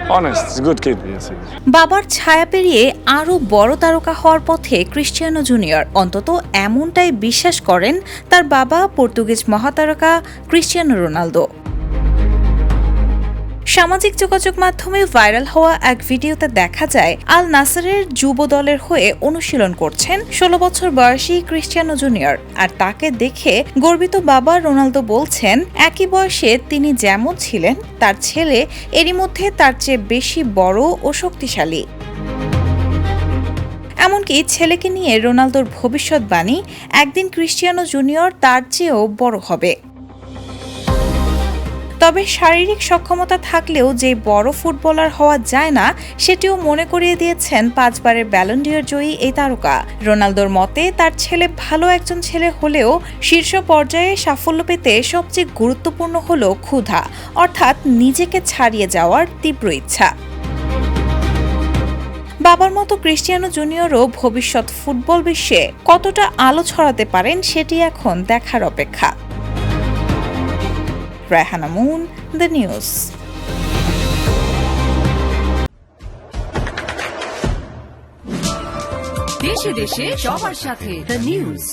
honest. He's a good kid. Yes, he is. বাবার ছায়া পেরিয়ে আরও বড় তারকা হওয়ার পথে ক্রিস্টিয়ানো জুনিয়র অন্তত এমনটাই বিশ্বাস করেন তার বাবা পর্তুগিজ মহাতারকা ক্রিস্টিয়ানো রোনালদো। সামাজিক যোগাযোগ মাধ্যমে ভাইরাল হওয়া এক ভিডিওতে দেখা যায় আল নাসেরের যুব দলের হয়ে অনুশীলন করছেন 16 বছর বয়সী ক্রিস্টিয়ানো জুনিয়র। আর তাকে দেখে গর্বিত বাবা রোনালদো বলছেন, একই বয়সে তিনি যেমন ছিলেন তার ছেলে এরই মধ্যে তার চেয়ে বেশি বড় ও শক্তিশালী। এমনকি ছেলেকে নিয়ে রোনালদোর ভবিষ্যৎবাণী, একদিন ক্রিস্টিয়ানো জুনিয়র তার চেয়েও বড় হবে। তবে শারীরিক সক্ষমতা থাকলেও যে বড় ফুটবলার হওয়া যায় না সেটিও মনে করিয়ে দিয়েছেন 5 বারের ব্যালন ডি'অর জয়ী এই তারকা। রোনালদোর মতে তার ছেলে ভালো একজন ছেলে হলেও শীর্ষ পর্যায়ে সাফল্য পেতে সবচেয়ে গুরুত্বপূর্ণ হলো ক্ষুধা, অর্থাৎ নিজেকে ছাড়িয়ে যাওয়ার তীব্র ইচ্ছা। বাবার মতো ক্রিস্টিয়ানো জুনিয়রও ভবিষ্যৎ ফুটবল বিশ্বে কতটা আলো ছড়াতে পারেন সেটি এখন দেখার অপেক্ষা। Raihana moon, the news. দেশে দেশে সবার সাথে দ্য নিউজ।